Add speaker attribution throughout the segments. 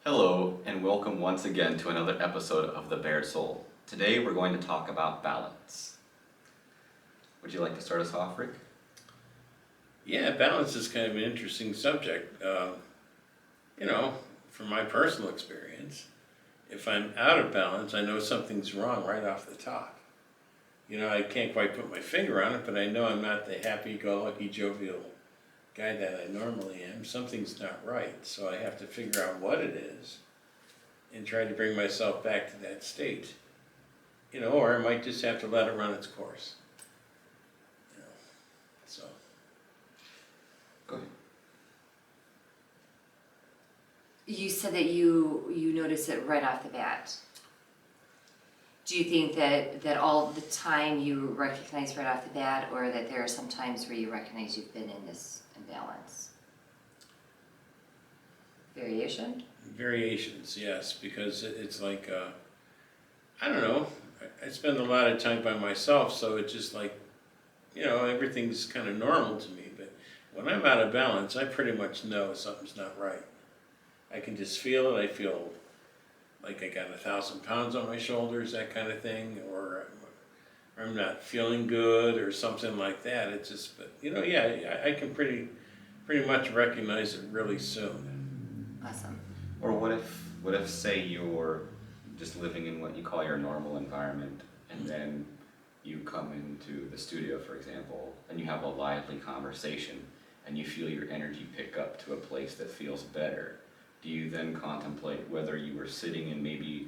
Speaker 1: Hello, and welcome once again to another episode of The Bared Soul. Today we're going to talk about balance. Would you like to start us off, Rick?
Speaker 2: Yeah, balance is kind of an interesting subject. From my personal experience, if I'm out of balance, I know something's wrong right off the top. I can't quite put my finger on it, but I know I'm not the happy-go-lucky, jovial guy that I normally am. Something's not right, so I have to figure out what it is and try to bring myself back to that state. Or I might just have to let it run its course. You know, so.
Speaker 1: Go ahead.
Speaker 3: You said that you notice it right off the bat. Do you think that all the time you recognize right off the bat, or that there are some times where you recognize you've been in this imbalance? Variation?
Speaker 2: Variations, yes, because it's like, I don't know, I spend a lot of time by myself, so it's just like, everything's kind of normal to me, but when I'm out of balance, I pretty much know something's not right. I can just feel it. I feel like I got 1,000 pounds on my shoulders, that kind of thing, or I'm not feeling good or something like that. It's just, but yeah, I can pretty much recognize it really soon.
Speaker 3: Awesome.
Speaker 1: Or what if say you're just living in what you call your normal environment, and then you come into the studio, for example, and you have a lively conversation, and you feel your energy pick up to a place that feels better. Do you then contemplate whether you were sitting in maybe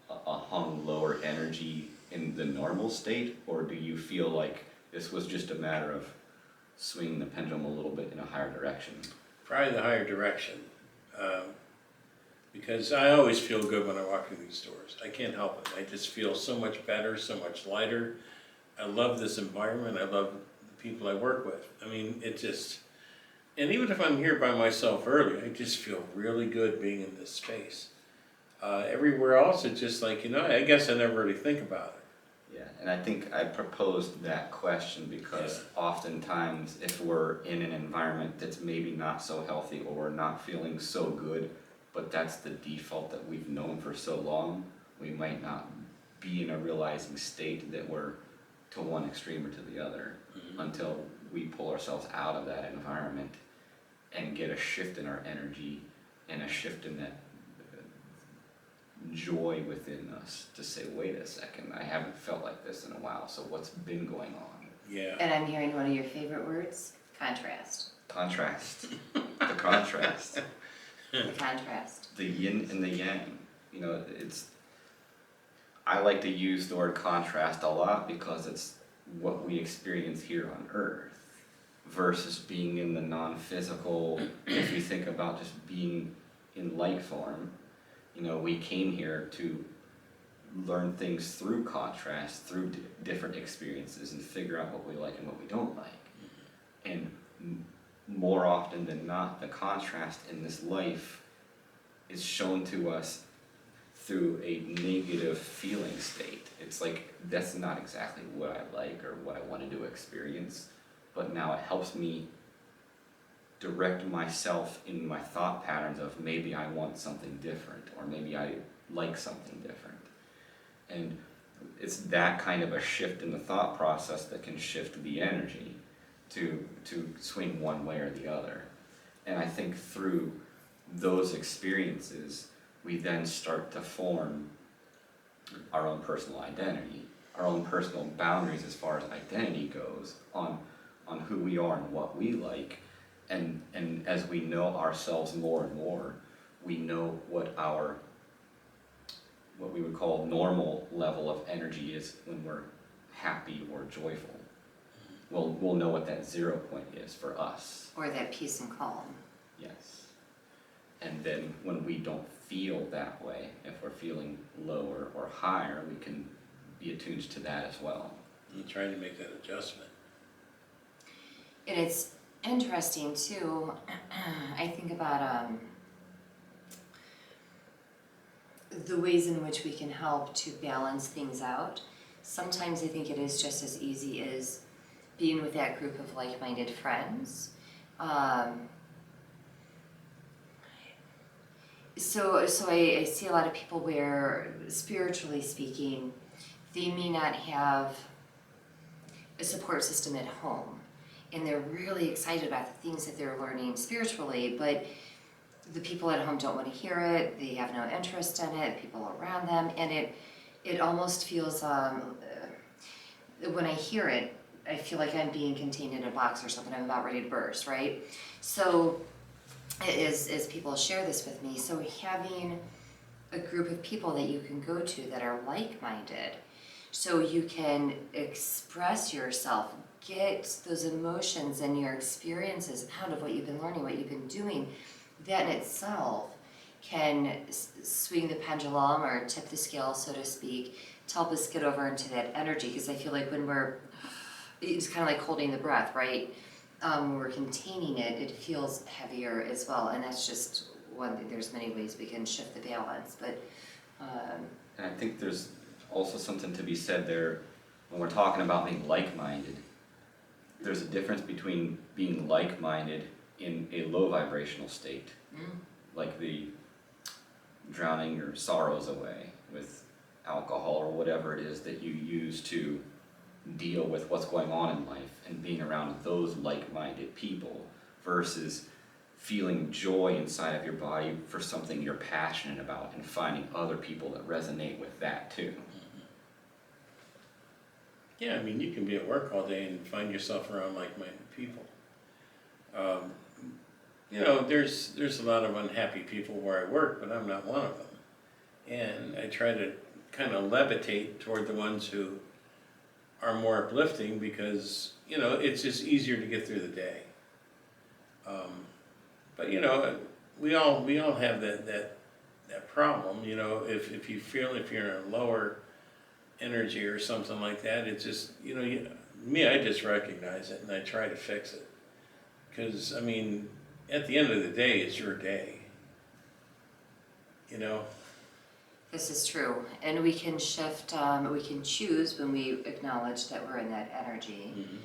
Speaker 1: a hung lower energy in the normal state, or do you feel like this was just a matter of swinging the pendulum a little bit in a higher direction?
Speaker 2: Probably the higher direction, because I always feel good when I walk through these doors. I can't help it. I just feel so much better, so much lighter. I love this environment. I love the people I work with. I mean, it just... And even if I'm here by myself early, I just feel really good being in this space. Everywhere else, it's just like, I guess I never really think about it.
Speaker 1: Yeah, and I think I proposed that question because oftentimes if we're in an environment that's maybe not so healthy, or we're not feeling so good, but that's the default that we've known for so long, we might not be in a realizing state that we're to one extreme or to the other until we pull ourselves out of that environment and get a shift in our energy and a shift in that joy within us to say, wait a second, I haven't felt like this in a while, so what's been going on?
Speaker 2: Yeah.
Speaker 3: And I'm hearing one of your favorite words, contrast.
Speaker 1: Contrast. The contrast.
Speaker 3: The contrast.
Speaker 1: The yin and the yang. I like to use the word contrast a lot because it's what we experience here on Earth versus being in the non-physical. If you think about just being in light form, we came here to learn things through contrast, through different experiences, and figure out what we like and what we don't like. And more often than not, the contrast in this life is shown to us through a negative feeling state. It's like, that's not exactly what I like or what I wanted to experience, but now it helps me direct myself in my thought patterns of maybe I want something different, or maybe I like something different. And it's that kind of a shift in the thought process that can shift the energy to swing one way or the other. And I think through those experiences, we then start to form our own personal identity, our own personal boundaries as far as identity goes on who we are and what we like. And as we know ourselves more and more, we know what we would call normal level of energy is when we're happy or joyful. We'll know what that 0 point is for us.
Speaker 3: Or that peace and calm.
Speaker 1: Yes. And then when we don't feel that way, if we're feeling lower or higher, we can be attuned to that as well.
Speaker 2: I'm trying to make that adjustment.
Speaker 3: And it's interesting too. I think about the ways in which we can help to balance things out. Sometimes I think it is just as easy as being with that group of like-minded friends. I see a lot of people where, spiritually speaking, they may not have a support system at home, and they're really excited about the things that they're learning spiritually, but the people at home don't want to hear it, they have no interest in it, people around them, and it almost feels, when I hear it, I feel like I'm being contained in a box or something, I'm about ready to burst, right? So, as people share this with me, so having a group of people that you can go to that are like-minded, so you can express yourself, get those emotions and your experiences out of what you've been learning, what you've been doing, that in itself can swing the pendulum or tip the scale, so to speak, to help us get over into that energy. Because I feel like when it's kind of like holding the breath, right? When we're containing it, it feels heavier as well. And that's just one thing. There's many ways we can shift the balance, but
Speaker 1: And I think there's also something to be said there when we're talking about being like-minded. There's a difference between being like-minded in a low vibrational state, like the drowning your sorrows away with alcohol or whatever it is that you use to deal with what's going on in life, and being around those like-minded people versus feeling joy inside of your body for something you're passionate about and finding other people that resonate with that too.
Speaker 2: Yeah, I mean, you can be at work all day and find yourself around like-minded people. There's a lot of unhappy people where I work, but I'm not one of them. And I try to kind of levitate toward the ones who are more uplifting because, it's just easier to get through the day. But we all have that problem, if you feel if you're in a lower energy or something like that, it's just, I just recognize it and I try to fix it. Because, I mean, at the end of the day, it's your day.
Speaker 3: this is true. And we can shift, we can choose when we acknowledge that we're in that energy.
Speaker 2: Mm-hmm.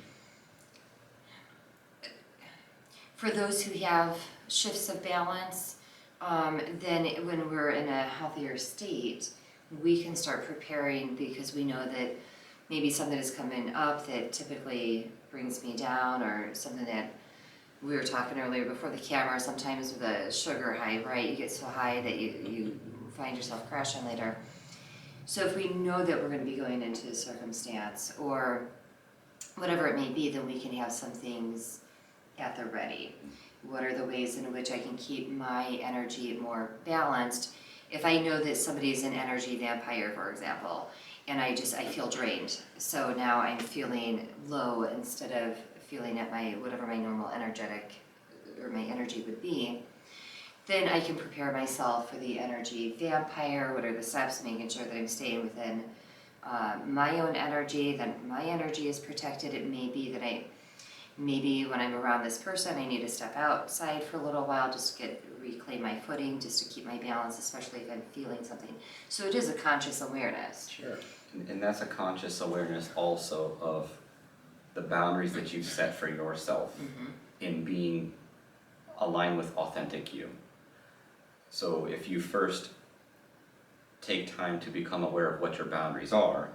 Speaker 3: For those who have shifts of balance, then when we're in a healthier state, we can start preparing because we know that maybe something is coming up that typically brings me down, or something that we were talking earlier before the camera, sometimes with a sugar high, right? You get so high that you find yourself crashing later. So if we know that we're going to be going into a circumstance or whatever it may be, then we can have some things at the ready. What are the ways in which I can keep my energy more balanced? If I know that somebody's an energy vampire, for example, and I feel drained, so now I'm feeling low instead of feeling at whatever my normal energetic or my energy would be, then I can prepare myself for the energy vampire. What are the steps, making sure that I'm staying within my own energy, that my energy is protected. It may be that maybe when I'm around this person, I need to step outside for a little while just to reclaim my footing, just to keep my balance, especially if I'm feeling something. So it is a conscious awareness.
Speaker 2: Sure.
Speaker 1: And that's a conscious awareness also of the boundaries that you've set for yourself in being aligned with authentic you. So if you first take time to become aware of what your boundaries are,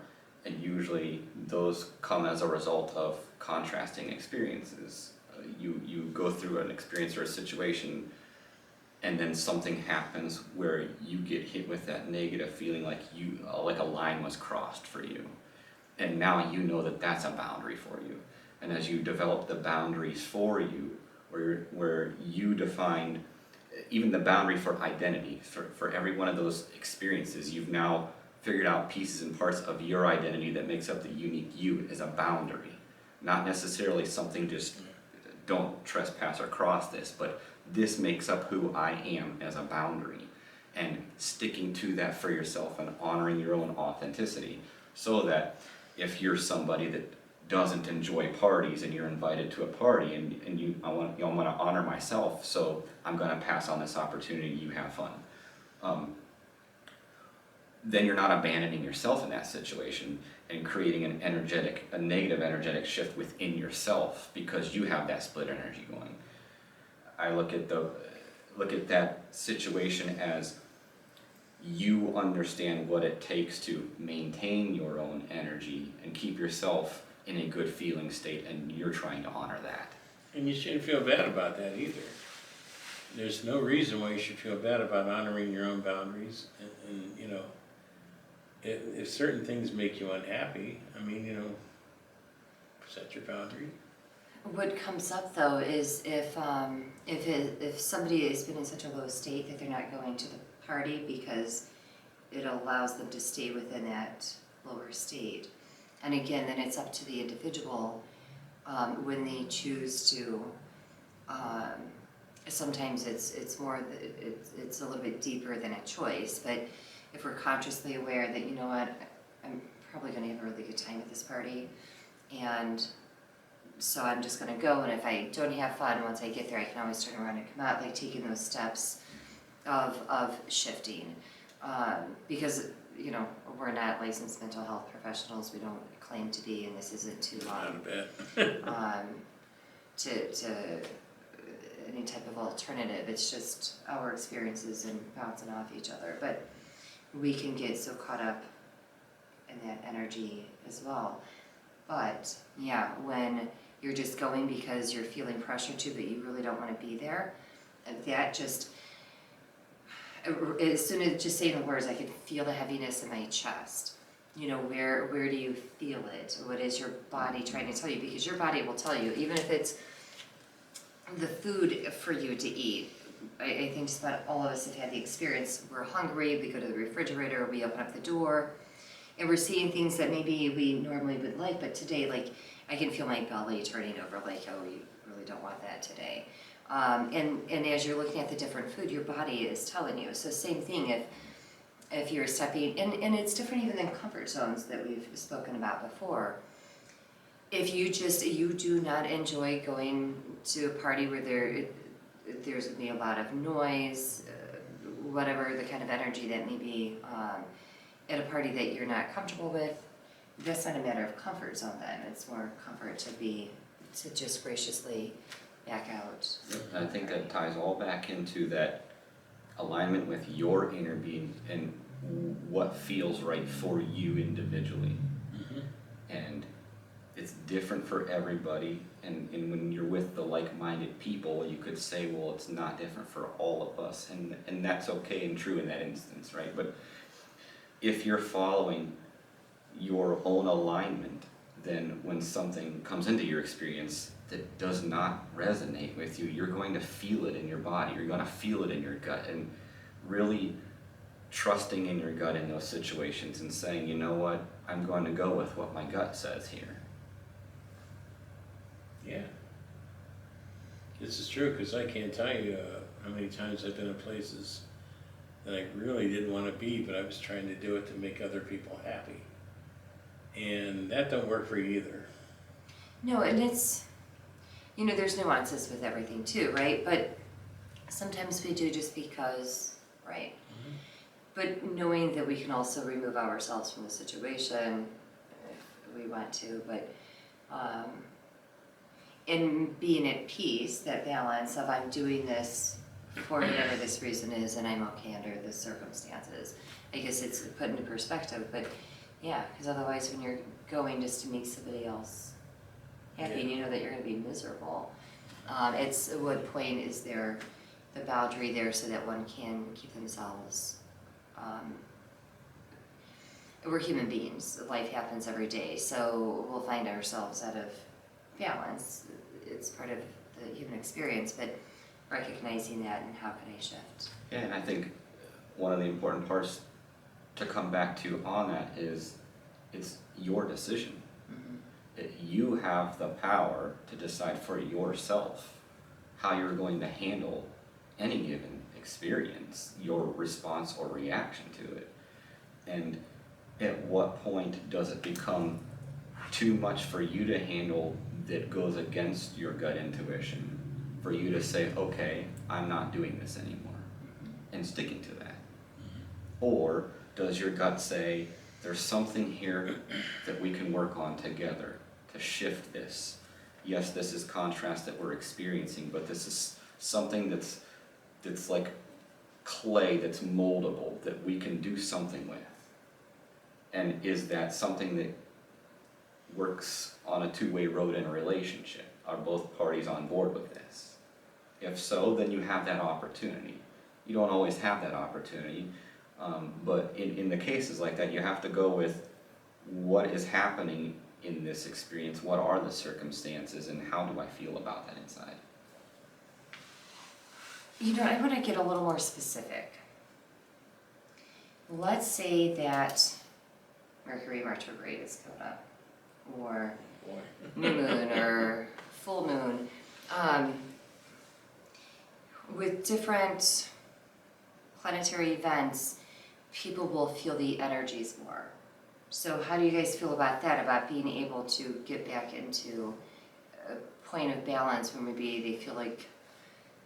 Speaker 1: and usually those come as a result of contrasting experiences. You go through an experience or a situation, and then something happens where you get hit with that negative feeling like a line was crossed for you. And now you know that that's a boundary for you. And as you develop the boundaries for you, where you define even the boundary for identity, for every one of those experiences, you've now figured out pieces and parts of your identity that makes up the unique you as a boundary. Not necessarily something just, don't trespass or cross this, but this makes up who I am as a boundary. And sticking to that for yourself and honoring your own authenticity, so that if you're somebody that doesn't enjoy parties and you're invited to a party and I want to honor myself, so I'm going to pass on this opportunity, you have fun. Then you're not abandoning yourself in that situation and creating a negative energetic shift within yourself because you have that split energy going. I look at look at that situation as you understand what it takes to maintain your own energy and keep yourself in a good feeling state, and you're trying to honor that.
Speaker 2: And you shouldn't feel bad about that either. There's no reason why you should feel bad about honoring your own boundaries. And you know, if certain things make you unhappy, I mean, you know, set your boundary.
Speaker 3: What comes up though is if somebody has been in such a low state that they're not going to the party because it allows them to stay within that lower state. And again, then it's up to the individual when they choose to. Sometimes it's a little bit deeper than a choice, but if we're consciously aware that, you know what, I'm probably going to have a really good time at this party, and so I'm just going to go, and if I don't have fun once I get there, I can always turn around and come out, like taking those steps of shifting, because, you know, we're not licensed mental health professionals, we don't claim to be, and this isn't too
Speaker 2: Not a bad.
Speaker 3: to any type of alternative. It's just our experiences and bouncing off each other. But we can get so caught up in that energy as well. But yeah, when you're just going because you're feeling pressure to, but you really don't want to be there, that just, as soon as just saying the words, I can feel the heaviness in my chest. You know, where do you feel it? What is your body trying to tell you? Because your body will tell you, even if it's the food for you to eat. I think just about all of us have had the experience. We're hungry, we go to the refrigerator, we open up the door, and we're seeing things that maybe we normally would like, but today, like, I can feel my belly turning over, like, oh, you really don't want that today. And as you're looking at the different food, your body is telling you. So same thing if you're stepping, and it's different even than comfort zones that we've spoken about before. If you do not enjoy going to a party where there's going to be a lot of noise, whatever the kind of energy that may be at a party that you're not comfortable with, that's not a matter of comfort zone then. It's more comfort to just graciously back out.
Speaker 1: I think that ties all back into that alignment with your inner being and what feels right for you individually.
Speaker 2: Mm-hmm.
Speaker 1: And it's different for everybody, and when you're with the like-minded people, you could say, well, it's not different for all of us, and that's okay and true in that instance, right? But if you're following your own alignment, then when something comes into your experience that does not resonate with you, you're going to feel it in your body, you're going to feel it in your gut, and really trusting in your gut in those situations and saying, you know what, I'm going to go with what my gut says here.
Speaker 2: Yeah. This is true, because I can't tell you how many times I've been in places that I really didn't want to be, but I was trying to do it to make other people happy. And that don't work for you either.
Speaker 3: No, and it's, you know, there's nuances with everything too, right? But sometimes we do just because, right?
Speaker 2: Mm-hmm.
Speaker 3: But knowing that we can also remove ourselves from the situation if we want to, but and being at peace, that balance of I'm doing this for whatever this reason is, and I'm okay under the circumstances. I guess it's put into perspective, but yeah, because otherwise when you're going just to make somebody else happy, and you know that you're going to be miserable, it's at what point is there the boundary there so that one can keep themselves. We're human beings. Life happens every day, so we'll find ourselves out of balance. It's part of the human experience, but recognizing that and how can I shift?
Speaker 1: Yeah, and I think one of the important parts to come back to on that is it's your decision.
Speaker 3: Mm-hmm.
Speaker 1: You have the power to decide for yourself how you're going to handle any given experience, your response or reaction to it. And at what point does it become too much for you to handle that goes against your gut intuition, for you to say, okay, I'm not doing this anymore, and sticking to that? Or does your gut say, there's something here that we can work on together to shift this? Yes, this is contrast that we're experiencing, but this is something that's that's like clay that's moldable, that we can do something with? And is that something that works on a two-way road in a relationship? Are both parties on board with this? If so, then you have that opportunity. You don't always have that opportunity, but in the cases like that, you have to go with what is happening in this experience, what are the circumstances, and how do I feel about that inside?
Speaker 3: You know, I want to get a little more specific. Let's say that Mercury retrograde is coming up, or new moon, or full moon. With different planetary events, people will feel the energies more. So how do you guys feel about that, about being able to get back into a point of balance where maybe they feel like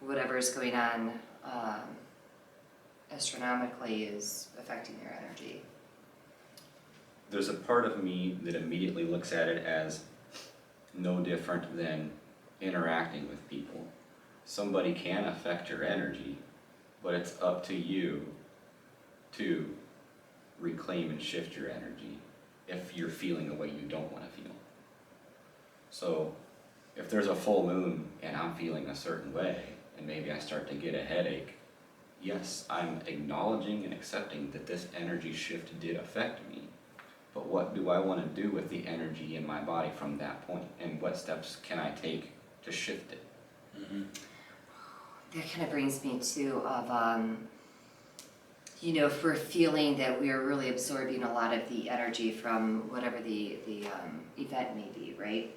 Speaker 3: whatever is going on astronomically is affecting their energy?
Speaker 1: There's a part of me that immediately looks at it as no different than interacting with people. Somebody can affect your energy, but it's up to you to reclaim and shift your energy if you're feeling a way you don't want to feel. So if there's a full moon and I'm feeling a certain way, and maybe I start to get a headache, yes, I'm acknowledging and accepting that this energy shift did affect me, but what do I want to do with the energy in my body from that point, and what steps can I take to shift it?
Speaker 2: Mm-hmm.
Speaker 3: That kind of brings me to you know, if we're feeling that we're really absorbing a lot of the energy from whatever the event may be, right?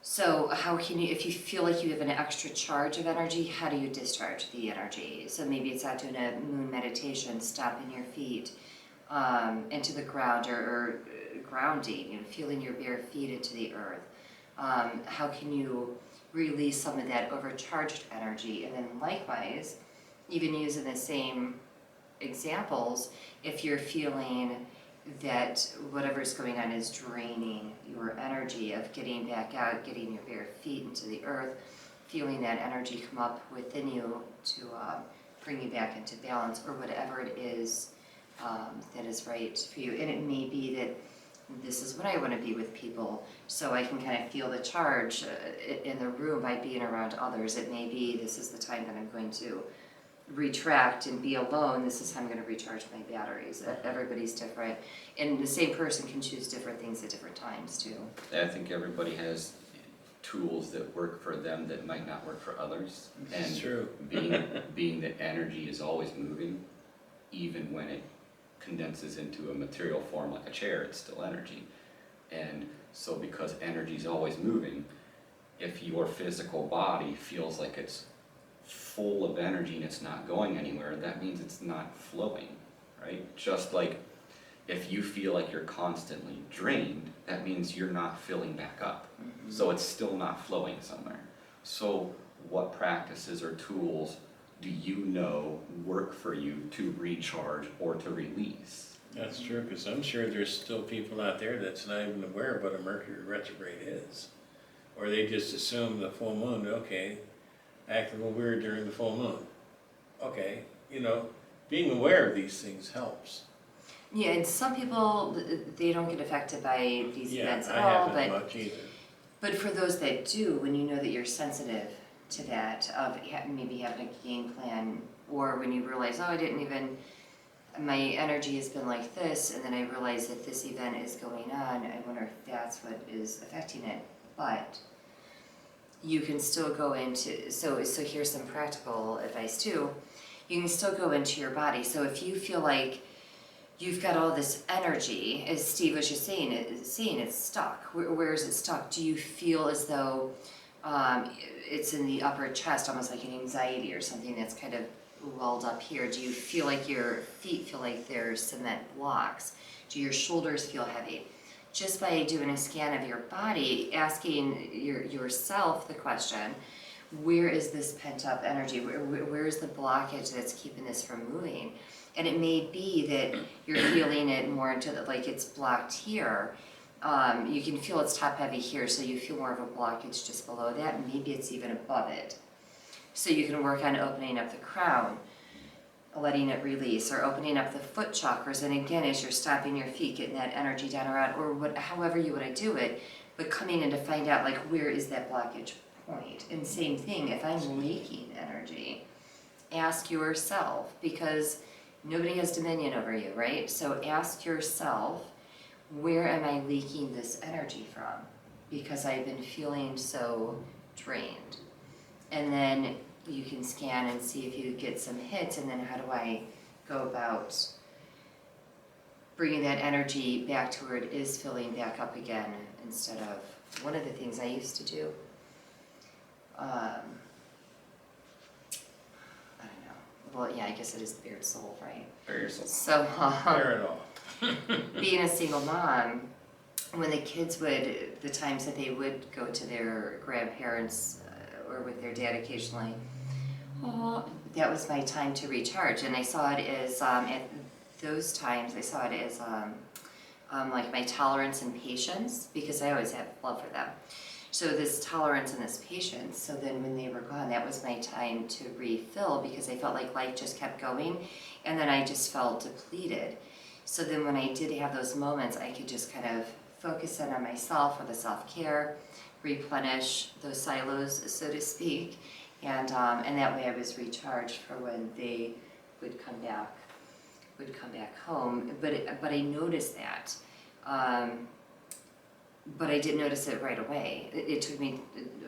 Speaker 3: So how can you, if you feel like you have an extra charge of energy, how do you discharge the energy? So maybe it's out doing a moon meditation, stopping your feet into the ground, or grounding, you know, feeling your bare feet into the earth. How can you release some of that overcharged energy? And then likewise, even using the same examples, if you're feeling that whatever's going on is draining your energy of getting back out, getting your bare feet into the earth, feeling that energy come up within you to bring you back into balance, or whatever it is that is right for you. And it may be that this is what I want to be with people, so I can kind of feel the charge in the room by being around others. It may be this is the time that I'm going to retract and be alone. This is how I'm going to recharge my batteries. Everybody's different, and the same person can choose different things at different times too.
Speaker 1: I think everybody has tools that work for them that might not work for others.
Speaker 2: That's
Speaker 1: And
Speaker 2: true.
Speaker 1: being that energy is always moving, even when it condenses into a material form like a chair, it's still energy. And so because energy is always moving, if your physical body feels like it's full of energy and it's not going anywhere, that means it's not flowing, right? Just like if you feel like you're constantly drained, that means you're not filling back up.
Speaker 3: Mm-hmm.
Speaker 1: So it's still not flowing somewhere. So what practices or tools do you know work for you to recharge or to release?
Speaker 2: That's true, because I'm sure there's still people out there that's not even aware of what a Mercury retrograde is. Or they just assume the full moon, okay, act a little weird during the full moon. Okay, you know, being aware of these things helps.
Speaker 3: Yeah, and some people, they don't get affected by these events at
Speaker 2: I
Speaker 3: all,
Speaker 2: haven't much either.
Speaker 3: but for those that do, when you know that you're sensitive to that, of maybe having a game plan, or when you realize, oh, I didn't even, my energy has been like this, and then I realize that this event is going on, I wonder if that's what is affecting it. But you can still go into, so here's some practical advice too. You can still go into your body. So if you feel like you've got all this energy, as Steve was just saying, it's stuck. Where is it stuck? Do you feel as though it's in the upper chest, almost like an anxiety or something that's kind of welled up here? Do you feel like your feet feel like they're cement blocks? Do your shoulders feel heavy? Just by doing a scan of your body, asking yourself the question, where is this pent up energy? Where is the blockage that's keeping this from moving? And it may be that you're feeling it more into like it's blocked here. You can feel it's top heavy here, so you feel more of a blockage just below that, and maybe it's even above it. So you can work on opening up the crown, letting it release, or opening up the foot chakras. And again, as you're stomping your feet, getting that energy down around, or however you want to do it, but coming in to find out, like, where is that blockage point? And same thing, if I'm leaking energy, ask yourself, because nobody has dominion over you, right? So ask yourself, where am I leaking this energy from? Because I've been feeling so drained. And then you can scan and see if you get some hits, and then how do I go about bringing that energy back to where it is filling back up again, instead of, one of the things I used to do, I don't know, well, yeah, I guess it is the bared soul, right?
Speaker 1: Very soul.
Speaker 3: So,
Speaker 2: Bear it all.
Speaker 3: being a single mom, when the kids would, the times that they would go to their grandparents or with their dad occasionally, that was my time to recharge. And I saw it as, at those times, I saw it as like my tolerance and patience, because I always had love for them. So this tolerance and this patience, so then when they were gone, that was my time to refill, because I felt like life just kept going, and then I just felt depleted. So then when I did have those moments, I could just kind of focus in on myself, or the self-care, replenish those silos, so to speak, and that way I was recharged for when they would come back home. But I noticed that, but I didn't notice it right away. It took me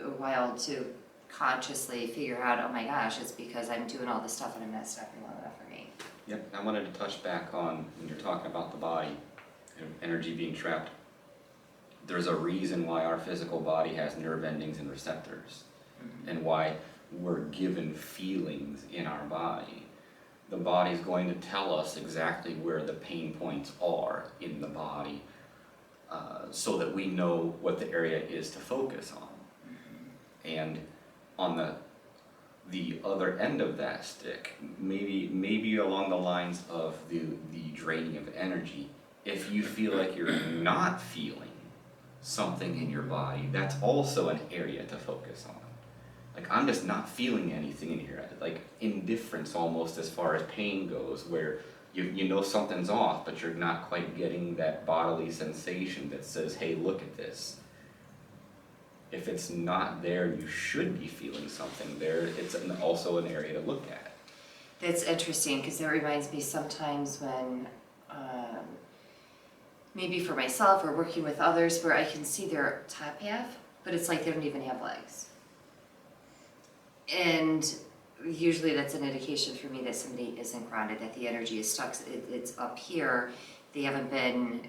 Speaker 3: a while to consciously figure out, oh my gosh, it's because I'm doing all this stuff and I'm not stopping long enough for me.
Speaker 1: Yep, I wanted to touch back on, when you're talking about the body and energy being trapped, there's a reason why our physical body has nerve endings and receptors, and why we're given feelings in our body. The body's going to tell us exactly where the pain points are in the body, so that we know what the area is to focus on. And on the other end of that stick, maybe along the lines of the draining of energy, if you feel like you're not feeling something in your body, that's also an area to focus on. Like, I'm just not feeling anything in here, like indifference almost as far as pain goes, where you know something's off, but you're not quite getting that bodily sensation that says, hey, look at this. If it's not there, you should be feeling something there. It's also an area to look at.
Speaker 3: That's interesting, because that reminds me sometimes when, maybe for myself or working with others, where I can see their top half, but it's like they don't even have legs. And usually that's an indication for me that somebody isn't grounded, that the energy is stuck. It's up here. They haven't been,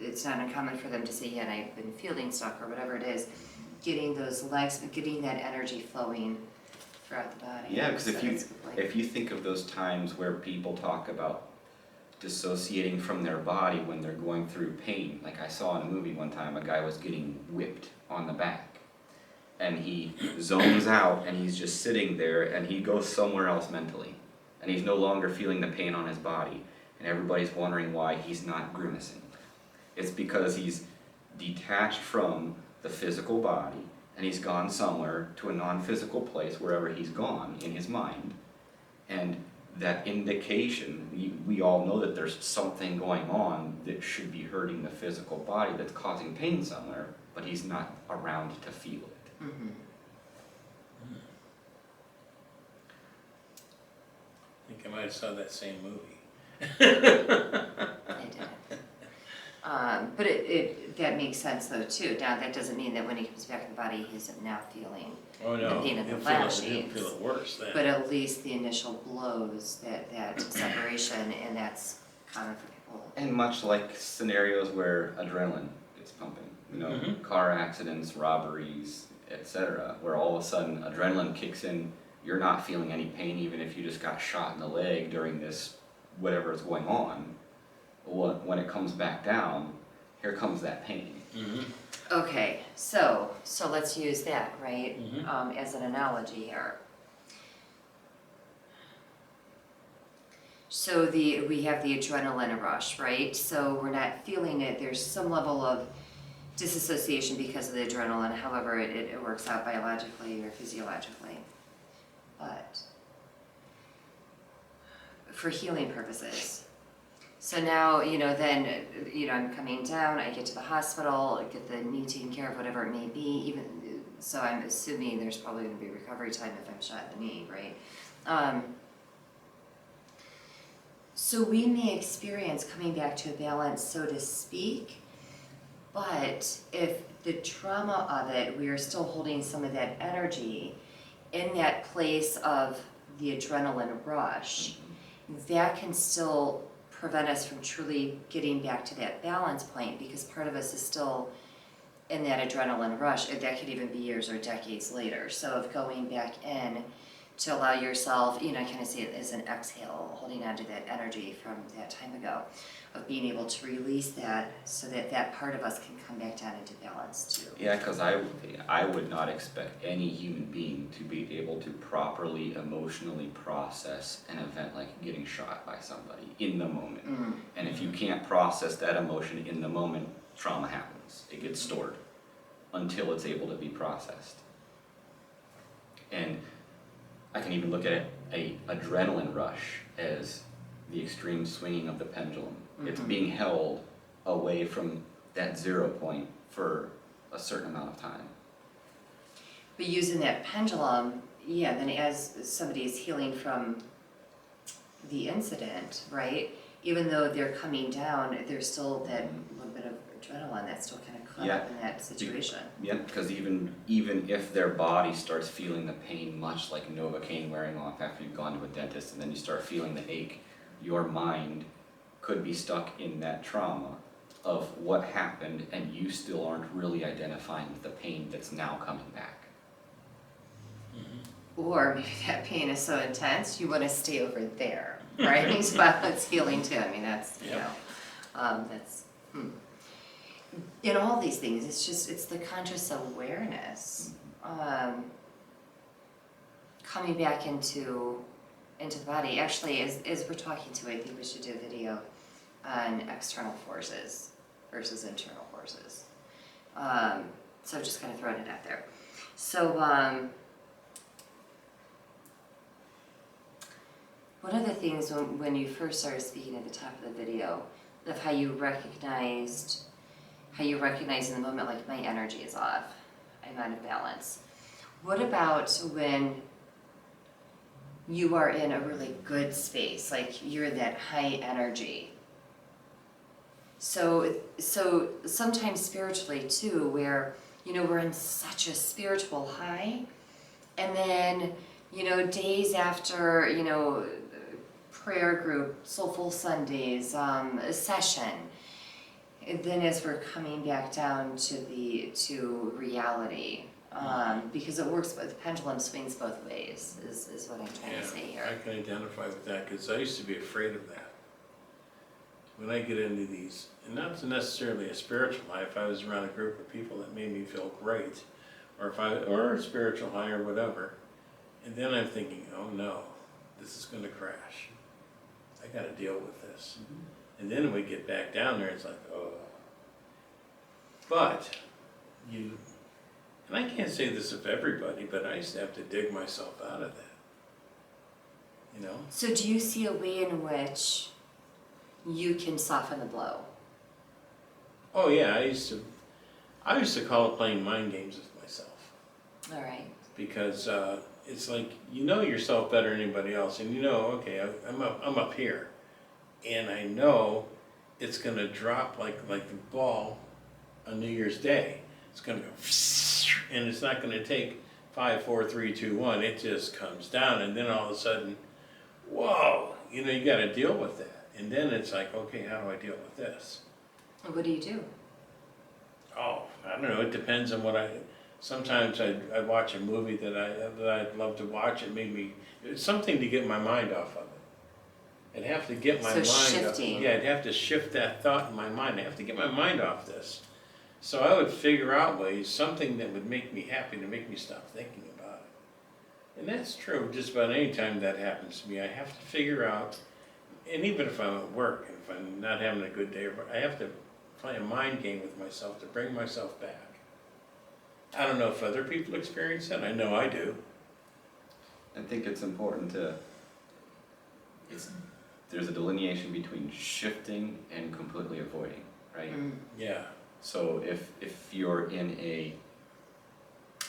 Speaker 3: it's not uncommon for them to say, yeah, and I've been feeling stuck, or whatever it is. Getting those legs, getting that energy flowing throughout the body.
Speaker 1: Yeah, because
Speaker 3: So
Speaker 1: if
Speaker 3: that's like-
Speaker 1: you think of those times where people talk about dissociating from their body when they're going through pain, like I saw in a movie one time, a guy was getting whipped on the back, and he zones out, and he's just sitting there, and he goes somewhere else mentally, and he's no longer feeling the pain on his body, and everybody's wondering why he's not grimacing. It's because he's detached from the physical body, and he's gone somewhere to a non-physical place, wherever he's gone in his mind, and that indication, we all know that there's something going on that should be hurting the physical body that's causing pain somewhere, but he's not around to feel it.
Speaker 3: Mhm.
Speaker 2: I think I might have saw that same movie.
Speaker 3: I did. But that makes sense though too. Now that doesn't mean that when he comes back in the body, he's now feeling
Speaker 2: Oh no,
Speaker 3: the pain in the
Speaker 2: he'll
Speaker 3: flashings.
Speaker 2: feel it worse then.
Speaker 3: But at least the initial blows, that separation, and that's common for people.
Speaker 1: And much like scenarios where adrenaline is pumping,
Speaker 2: Mhm.
Speaker 1: car accidents, robberies, etc., where all of a sudden adrenaline kicks in, you're not feeling any pain even if you just got shot in the leg during this, whatever is going on. When it comes back down, here comes that pain.
Speaker 2: Mhm.
Speaker 3: Okay, so let's use that, right,
Speaker 2: Mhm.
Speaker 3: as an analogy here. So we have the adrenaline rush, right? So we're not feeling it. There's some level of disassociation because of the adrenaline, however it works out biologically or physiologically. But for healing purposes. So now, then, I'm coming down, I get to the hospital, get the knee taken care of, whatever it may be, so I'm assuming there's probably gonna be recovery time if I'm shot in the knee, right? So we may experience coming back to a balance, so to speak, but if the trauma of it, we are still holding some of that energy in that place of the adrenaline rush, that can still prevent us from truly getting back to that balance point, because part of us is still in that adrenaline rush. That could even be years or decades later. So of going back in to allow yourself, I kind of see it as an exhale, holding on to that energy from that time ago, of being able to release that so that that part of us can come back down into balance too.
Speaker 1: Yeah, because I would not expect any human being to be able to properly emotionally process an event like getting shot by somebody in the moment. And if you can't process that emotion in the moment, trauma happens. It gets stored until it's able to be processed. And I can even look at it, a adrenaline rush as the extreme swinging of the pendulum. It's being held away from that 0 point for a certain amount of time.
Speaker 3: But using that pendulum, then as somebody is healing from the incident, right? Even though they're coming down, there's still that little bit of adrenaline that's still kind of caught up in that situation.
Speaker 1: Yeah, because even if their body starts feeling the pain, much like Novocaine wearing off after you've gone to a dentist, and then you start feeling the ache, your mind could be stuck in that trauma of what happened, and you still aren't really identifying with the pain that's now coming back.
Speaker 3: Or maybe that pain is so intense, you want to stay over there, right? But that's healing too. I mean, that's, that's, in all these things, it's the conscious awareness, coming back into the body. Actually, as we're talking to, I think we should do a video on external forces versus internal forces. So just kind of throwing it out there. So, one of the things when you first started speaking at the top of the video, of how you recognize in the moment, like, my energy is off, I'm out of balance. What about when you are in a really good space, like you're in that high energy? So sometimes spiritually too, where, we're in such a spiritual high, and then, days after, prayer group, Soulful Sundays, a session, and then as we're coming back down to reality, because it works, but the pendulum swings both ways, is what I'm trying to say here.
Speaker 2: I can identify with that, because I used to be afraid of that. When I get into these, and not necessarily a spiritual high, if I was around a group of people that made me feel great, or a spiritual high or whatever, and then I'm thinking, oh no, this is going to crash. I got to deal with this. And then when we get back down there, it's like, oh. But and I can't say this of everybody, but I used to have to dig myself out of that.
Speaker 3: So do you see a way in which you can soften the blow?
Speaker 2: Oh yeah, I used to call it playing mind games with myself.
Speaker 3: All right.
Speaker 2: Because it's like, yourself better than anybody else, and okay, I'm up here, and I know it's gonna drop like the ball on New Year's Day. It's gonna go, and it's not gonna take 5, 4, 3, 2, 1. It just comes down, and then all of a sudden, whoa! You got to deal with that, and then it's like, okay, how do I deal with this?
Speaker 3: What do you do?
Speaker 2: Oh, I don't know. It depends on what Sometimes I'd watch a movie that I'd love to watch. It's something to get my mind off of it. I'd have to get my mind
Speaker 3: shifting.
Speaker 2: off. Yeah, I'd have to shift that thought in my mind. I have to get my mind off this. So I would figure out ways, something that would make me happy, to make me stop thinking about it. And that's true just about any time that happens to me. I have to figure out, and even if I'm at work, if I'm not having a good day, I have to play a mind game with myself to bring myself back. I don't know if other people experience that. I know I do.
Speaker 1: I think it's important to, there's a delineation between shifting and completely avoiding, right?
Speaker 2: Yeah.
Speaker 1: So if you're in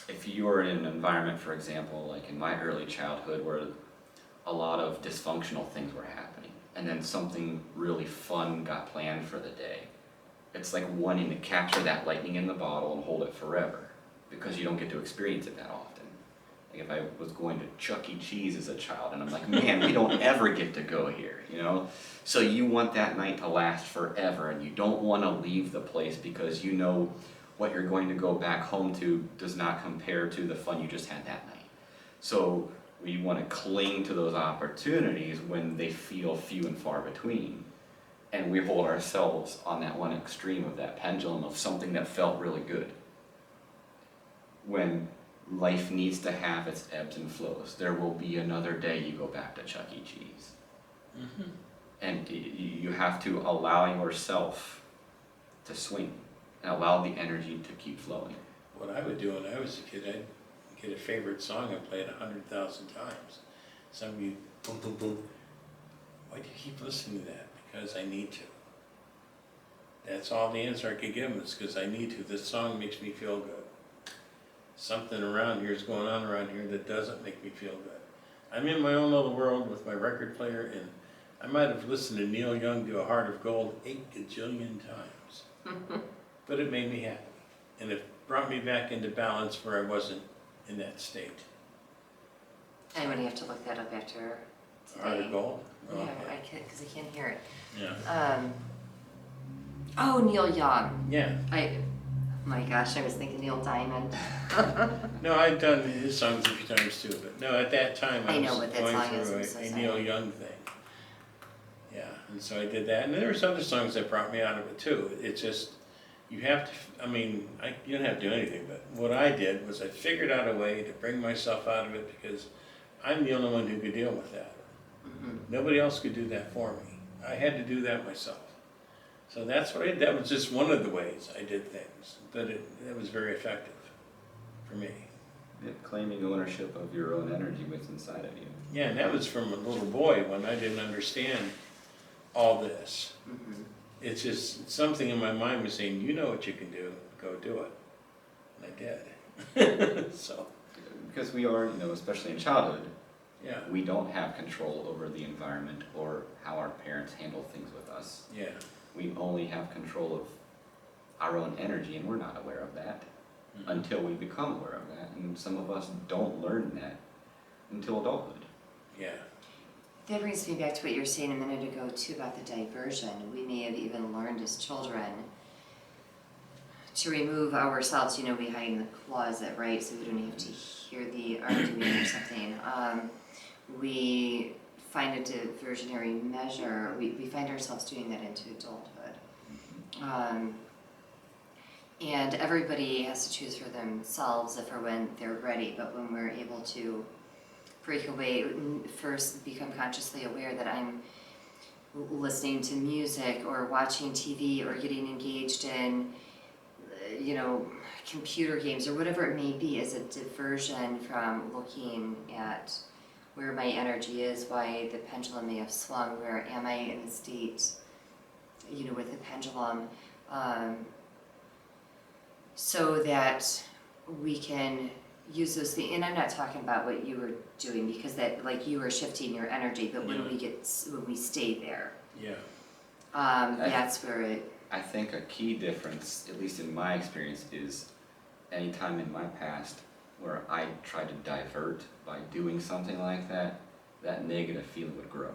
Speaker 1: an environment, for example, like in my early childhood where a lot of dysfunctional things were happening, and then something really fun got planned for the day, it's like wanting to capture that lightning in the bottle and hold it forever, because you don't get to experience it that often. Like if I was going to Chuck E. Cheese as a child, and I'm like, man, we don't ever get to go here, you know? So you want that night to last forever, and you don't want to leave the place because you know what you're going to go back home to does not compare to the fun you just had that night. So we want to cling to those opportunities when they feel few and far between. And we hold ourselves on that one extreme of that pendulum of something that felt really good. When life needs to have its ebbs and flows. There will be another day you go back to Chuck E. Cheese.
Speaker 2: Mm-hmm.
Speaker 1: And you have to allow yourself to swing and allow the energy to keep flowing.
Speaker 2: What I would do when I was a kid, I'd get a favorite song and play it 100,000 times. Some of you, boom, boom, boom. Why do you keep listening to that? Because I need to. That's all the answer I could give them is because I need to. This song makes me feel good. Something around here is going on around here that doesn't make me feel good. I'm in my own little world with my record player, and I might have listened to Neil Young do A Heart of Gold 8 gajillion times. But it made me happy. And it brought me back into balance where I wasn't in that state.
Speaker 3: I'm gonna have to look that up after
Speaker 2: A Heart of
Speaker 3: today.
Speaker 2: Gold?
Speaker 3: Yeah,
Speaker 2: Okay.
Speaker 3: I can't, because I can't hear it.
Speaker 2: Yeah.
Speaker 3: Oh, Neil Young.
Speaker 2: Yeah.
Speaker 3: Oh my gosh, I was thinking Neil Diamond.
Speaker 2: No, I've done his songs a few times too, but no, at that time
Speaker 3: I
Speaker 2: I
Speaker 3: know
Speaker 2: was
Speaker 3: what that
Speaker 2: going
Speaker 3: song is,
Speaker 2: through
Speaker 3: I'm so
Speaker 2: a
Speaker 3: sorry.
Speaker 2: Neil Young thing. Yeah, and so I did that, and there was other songs that brought me out of it too. It's just, you have to, you don't have to do anything, but what I did was I figured out a way to bring myself out of it because I'm the only one who could deal with that. Nobody else could do that for me. I had to do that myself. So that's what I did. That was just one of the ways I did things, but it was very effective for me.
Speaker 1: Claiming ownership of your own energy within inside of you.
Speaker 2: Yeah, and that was from a little boy when I didn't understand all this.
Speaker 3: Mhm.
Speaker 2: It's just something in my mind was saying, you know what you can do, go do it. And I did. So,
Speaker 1: Because we are, especially in childhood,
Speaker 2: yeah,
Speaker 1: we don't have control over the environment or how our parents handle things with us.
Speaker 2: yeah.
Speaker 1: We only have control of our own energy, and we're not aware of that until we become aware of that. And some of us don't learn that until adulthood.
Speaker 2: Yeah.
Speaker 3: That brings me back to what you were saying a minute ago too about the diversion. We may have even learned as children to remove ourselves, behind the closet, right? So we don't have to hear the arguing or something. We find a diversionary measure. We find ourselves doing that into adulthood. And everybody has to choose for themselves if or when they're ready, but when we're able to break away, first become consciously aware that I'm listening to music or watching TV or getting engaged in, computer games or whatever it may be as a diversion from looking at where my energy is, why the pendulum may have swung, where am I in the state, with the pendulum, so that we can use those things. And I'm not talking about what you were doing because that, like, you were shifting your energy, but when we stay there,
Speaker 2: Yeah.
Speaker 3: that's where it.
Speaker 1: I think a key difference, at least in my experience, is any time in my past where I tried to divert by doing something like that, that negative feeling would grow.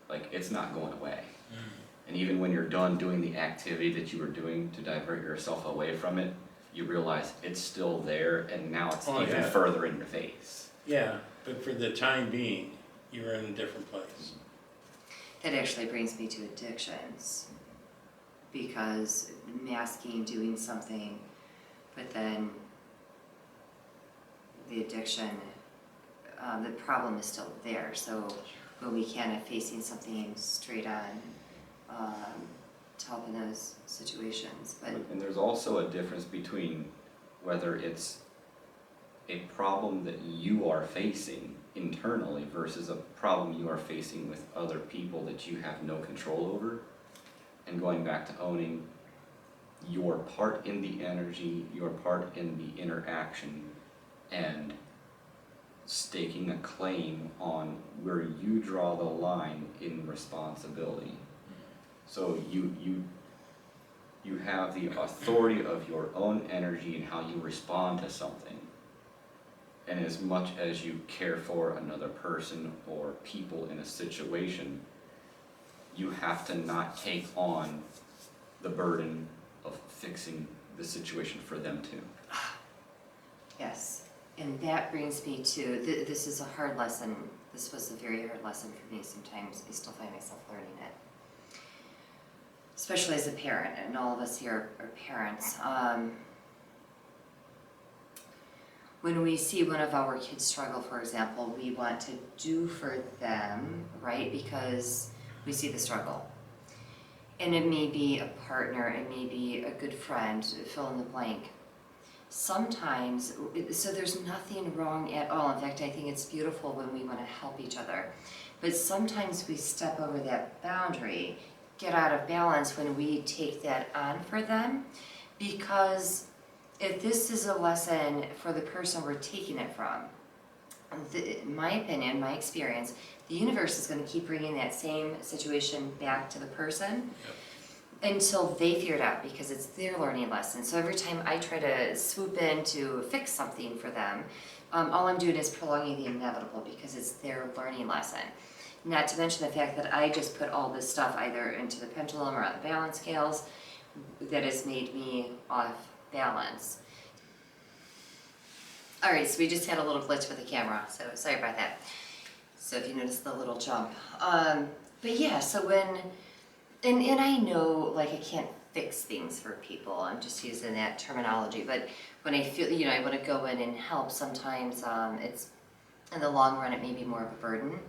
Speaker 1: Like, it's not going away. And even when you're done doing the activity that you were doing to divert yourself away from it, you realize it's still there, and now it's even further in your face.
Speaker 2: Yeah, but for the time being, you're in a different place.
Speaker 3: That actually brings me to addictions, because masking doing something, but then the addiction, the problem is still there. So when we can, facing something straight on, to help in those situations, but
Speaker 1: And there's also a difference between whether it's a problem that you are facing internally versus a problem you are facing with other people that you have no control over. And going back to owning your part in the energy, your part in the interaction, and staking a claim on where you draw the line in responsibility. So you have the authority of your own energy and how you respond to something. And as much as you care for another person or people in a situation, you have to not take on the burden of fixing the situation for them too.
Speaker 3: yes. And that brings me to, this is a hard lesson. This was a very hard lesson for me sometimes. I still find myself learning it. Especially as a parent, and all of us here are parents. When we see one of our kids struggle, for example, we want to do for them, right? Because we see the struggle. And it may be a partner, it may be a good friend, fill in the blank. Sometimes, so there's nothing wrong at all. In fact, I think it's beautiful when we want to help each other. But sometimes we step over that boundary, get out of balance when we take that on for them. Because if this is a lesson for the person we're taking it from, in my opinion, my experience, the universe is going to keep bringing that same situation back to the person.
Speaker 2: Yep.
Speaker 3: Until they figure it out, because it's their learning lesson. So every time I try to swoop in to fix something for them, all I'm doing is prolonging the inevitable because it's their learning lesson. Not to mention the fact that I just put all this stuff either into the pendulum or on the balance scales that has made me off balance. All right, so we just had a little glitch with the camera, so sorry about that. So if you notice the little jump. But yeah, so when, and I know, like, I can't fix things for people, I'm just using that terminology, but when I feel, I want to go in and help, sometimes it's, in the long run, it may be more of a burden.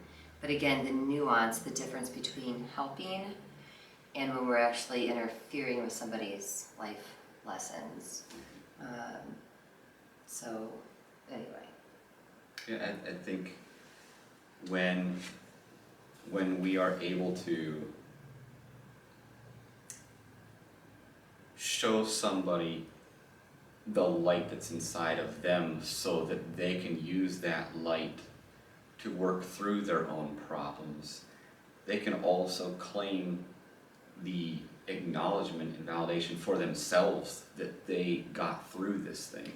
Speaker 3: But again, the nuance, the difference between helping and when we're actually interfering with somebody's life lessons. So, anyway.
Speaker 1: Yeah, I think when we are able to show somebody the light that's inside of them so that they can use that light to work through their own problems, they can also claim the acknowledgement and validation for themselves that they got through this thing.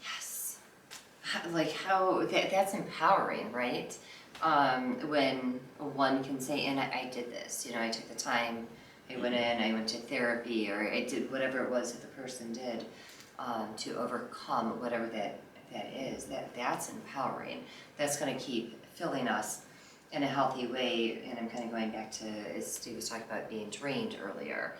Speaker 3: Yes. Like how, that's empowering, right? When one can say, and I did this, I took the time, I went in, I went to therapy, or I did whatever it was that the person did to overcome whatever that is. That's empowering. That's going to keep filling us in a healthy way. And I'm kind of going back to, as Steve was talking about being drained earlier,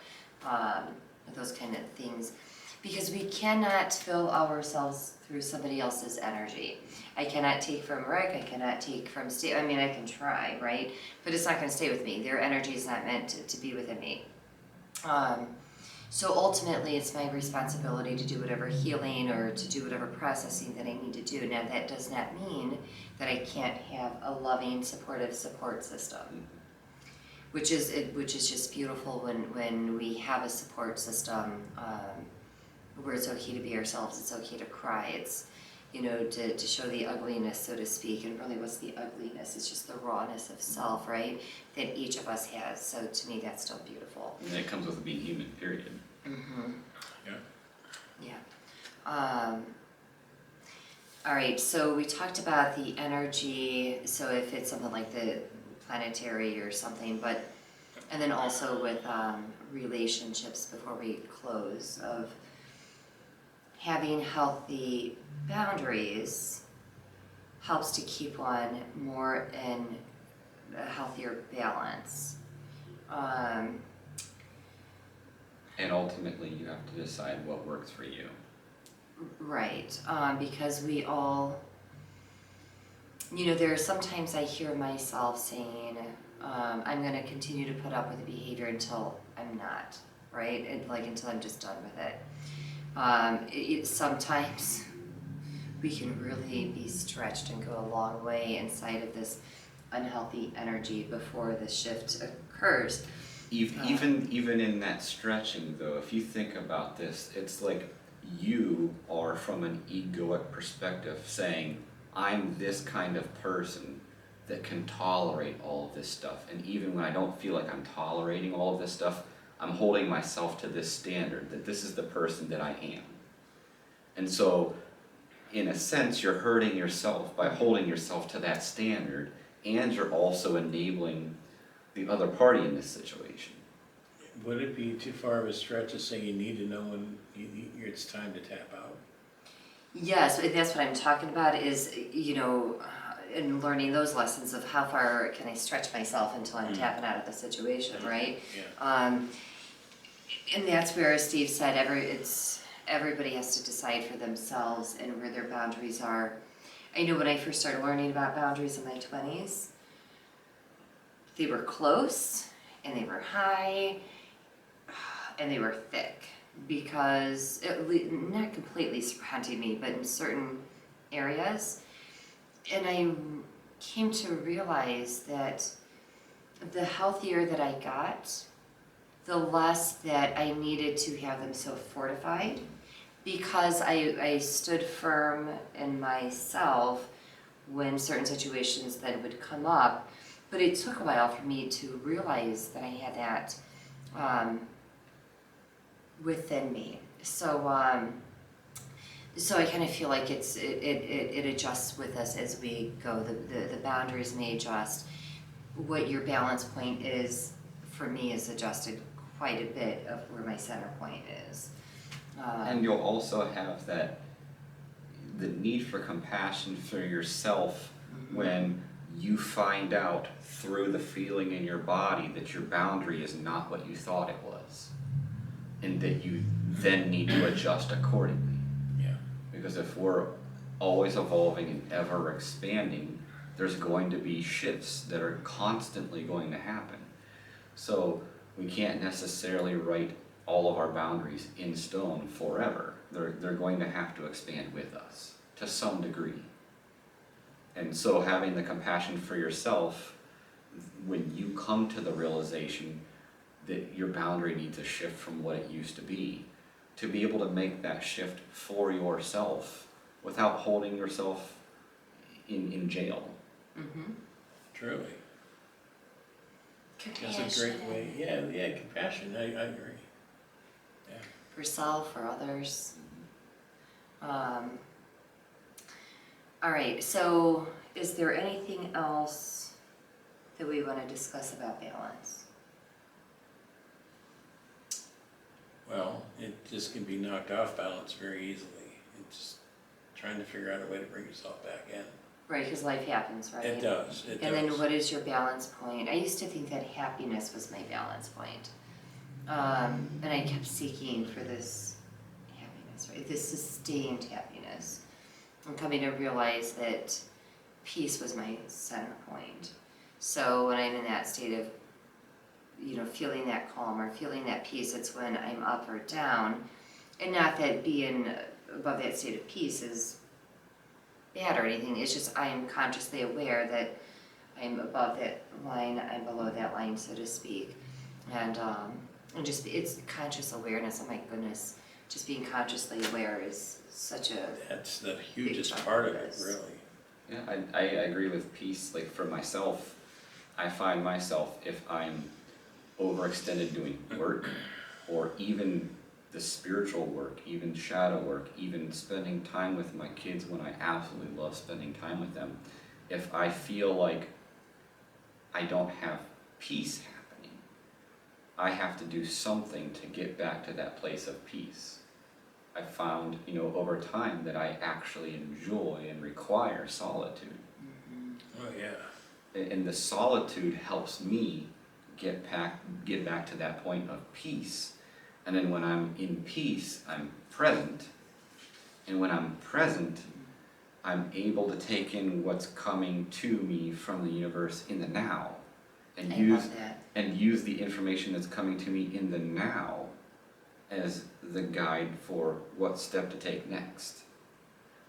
Speaker 3: those kind of things. Because we cannot fill ourselves through somebody else's energy. I cannot take from Rick, I cannot take from Steve. I mean, I can try, right? But it's not going to stay with me. Their energy is not meant to be within me. So ultimately, it's my responsibility to do whatever healing or to do whatever processing that I need to do. Now, that does not mean that I can't have a loving, supportive support system, which is just beautiful when we have a support system where it's okay to be ourselves. It's okay to cry. It's to show the ugliness, so to speak. And really, what's the ugliness? It's just the rawness of self, right? That each of us has. So to me, that's still beautiful.
Speaker 1: And it comes with being human, period.
Speaker 3: Mm-hmm.
Speaker 2: Yeah.
Speaker 3: Yeah. All right, so we talked about the energy, so if it's something like the planetary or something, and then also with relationships before we close, of having healthy boundaries helps to keep one more in a healthier balance.
Speaker 1: And ultimately, you have to decide what works for you.
Speaker 3: Right, because we all, there are sometimes I hear myself saying, I'm going to continue to put up with the behavior until I'm not. right? And like until I'm just done with it. Sometimes we can really be stretched and go a long way inside of this unhealthy energy before the shift occurs.
Speaker 1: Even in that stretching though, if you think about this, it's like you are from an egoic perspective saying, I'm this kind of person that can tolerate all of this stuff. And even when I don't feel like I'm tolerating all of this stuff, I'm holding myself to this standard, that this is the person that I am. And so, in a sense, you're hurting yourself by holding yourself to that standard, and you're also enabling the other party in this situation.
Speaker 2: Would it be too far of a stretch to say you need to know when it's time to tap out?
Speaker 3: Yes, that's what I'm talking about is, in learning those lessons of how far can I stretch myself until I'm tapping out of the situation, right?
Speaker 2: Yeah.
Speaker 3: And that's where Steve said everybody has to decide for themselves and where their boundaries are. I know when I first started learning about boundaries in my 20s, they were close and they were high and they were thick because not completely surrounding me, but in certain areas. And I came to realize that the healthier that I got, the less that I needed to have them so fortified, because I stood firm in myself when certain situations then would come up. But it took a while for me to realize that I had that within me. So I kind of feel like it adjusts with us as we go. The boundaries may adjust. What your balance point is, for me, is adjusted quite a bit of where my center point is.
Speaker 1: And you'll also have the need for compassion for yourself when you find out through the feeling in your body that your boundary is not what you thought it was, and that you then need to adjust accordingly.
Speaker 2: Yeah.
Speaker 1: Because if we're always evolving and ever expanding, there's going to be shifts that are constantly going to happen. So we can't necessarily write all of our boundaries in stone forever. They're going to have to expand with us to some degree. And so having the compassion for yourself, when you come to the realization that your boundary needs a shift from what it used to be able to make that shift for yourself without holding yourself in jail.
Speaker 3: Mm-hmm.
Speaker 2: Truly.
Speaker 3: Compassion.
Speaker 2: That's a great way. Yeah, compassion. I agree. Yeah.
Speaker 3: For self, for others. All right, so is there anything else that we want to discuss about balance?
Speaker 2: Well, it just can be knocked off balance very easily. It's just trying to figure out a way to bring yourself back in.
Speaker 3: Right, because life happens, right?
Speaker 2: It does.
Speaker 3: And then what is your balance point? I used to think that happiness was my balance point. And I kept seeking for this happiness, right? This sustained happiness. I'm coming to realize that peace was my center point. So when I'm in that state of, feeling that calm or feeling that peace, it's when I'm up or down. And not that being above that state of peace is bad or anything. It's just I am consciously aware that I'm above that line, I'm below that line, so to speak. And just it's conscious awareness. Oh my goodness, just being consciously aware is such a
Speaker 2: That's the hugest part of it, really.
Speaker 1: Yeah, I agree with peace. Like for myself, I find myself, if I'm overextended doing work, or even the spiritual work, even shadow work, even spending time with my kids when I absolutely love spending time with them, if I feel like I don't have peace happening, I have to do something to get back to that place of peace. I found, over time that I actually enjoy and require solitude.
Speaker 2: Oh yeah.
Speaker 1: And the solitude helps me get back to that point of peace. And then when I'm in peace, I'm present. And when I'm present, I'm able to take in what's coming to me from the universe in the now. And use the information that's coming to me in the now as the guide for what step to take next.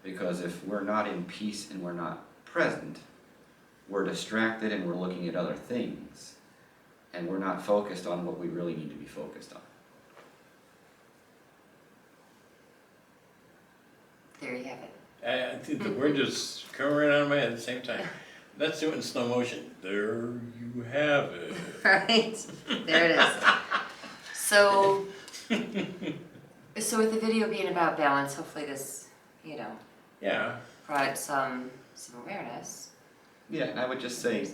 Speaker 1: Because if we're not in peace and we're not present, we're distracted and we're looking at other things, and we're not focused on what we really need to be focused on.
Speaker 3: There you have it.
Speaker 2: I think the word just come right out of my head at the same time. Let's do it in slow motion. There you have it.
Speaker 3: Right, there it is. So with the video being about balance, hopefully this,
Speaker 2: Yeah,
Speaker 3: brought some awareness.
Speaker 1: Yeah, and I would just say,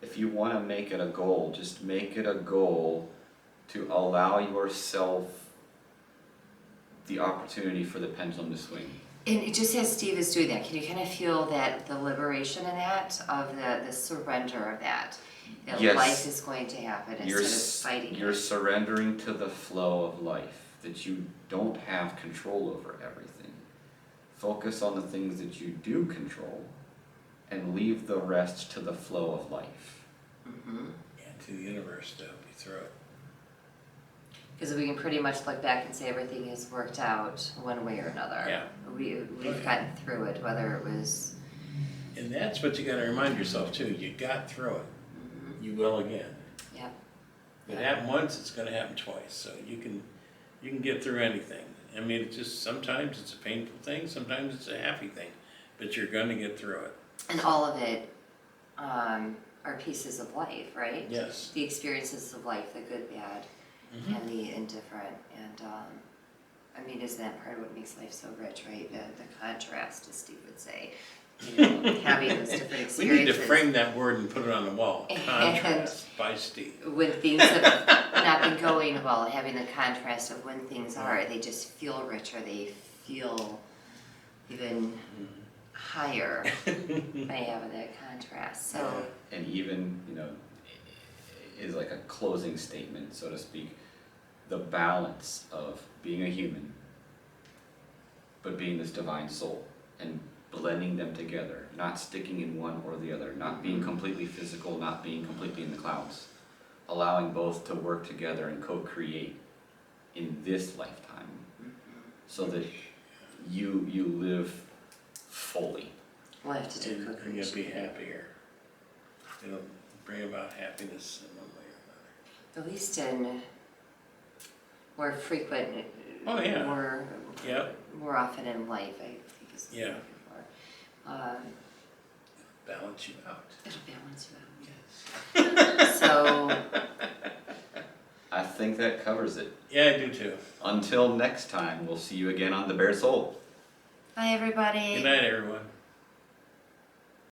Speaker 1: if you want to make it a goal, just make it a goal to allow yourself the opportunity for the pendulum to swing.
Speaker 3: And it just as Steve is doing that, can you kind of feel that the liberation in that, of the surrender of that
Speaker 1: Yes.
Speaker 3: life is going to happen
Speaker 1: You're
Speaker 3: instead of fighting
Speaker 1: You're
Speaker 3: it?
Speaker 1: surrendering to the flow of life, that you don't have control over everything. Focus on the things that you do control, and leave the rest to the flow of life.
Speaker 3: Mm-hmm.
Speaker 2: and to the universe to help you through it.
Speaker 3: Because we can pretty much look back and say everything has worked out one way or another.
Speaker 2: Yeah.
Speaker 3: We've gotten through it, whether it was.
Speaker 2: And that's what you gotta remind yourself too, you got through it, you will again.
Speaker 3: Yep.
Speaker 2: If it happened once, it's gonna happen twice, so you can get through anything. I mean, it's just, sometimes it's a painful thing, sometimes it's a happy thing, but you're gonna get through it.
Speaker 3: And all of it are pieces of life, right?
Speaker 2: Yes.
Speaker 3: The experiences of life, the good, bad, and the indifferent. And I mean, isn't that part of what makes life so rich, right? The contrast, as Steve would say. Having those different experiences.
Speaker 2: We need to frame that word and put it on the wall.
Speaker 3: And
Speaker 2: Contrast by Steve.
Speaker 3: when things have not been going well, having the contrast of when things are, they just feel richer, they feel even higher by having that contrast. So
Speaker 1: And even, is like a closing statement, so to speak, the balance of being a human, but being this divine soul, and blending them together, not sticking in one or the other, not being completely physical, not being completely in the clouds, allowing both to work together and co-create in this lifetime, so that you live fully.
Speaker 3: we'll have to do
Speaker 2: And you'll
Speaker 3: co-creation.
Speaker 2: be happier. It'll bring about happiness in one way or another.
Speaker 3: At least in more frequent,
Speaker 2: Oh, yeah.
Speaker 3: more more often in life, I think is what I'm
Speaker 2: Yeah.
Speaker 3: looking for.
Speaker 2: Balance you out.
Speaker 3: It'll balance you out. Yes. So
Speaker 1: I think that covers it.
Speaker 2: Yeah, I do too.
Speaker 1: Until next time, we'll see you again on The Bare Soul.
Speaker 3: bye everybody.
Speaker 2: Good night, everyone.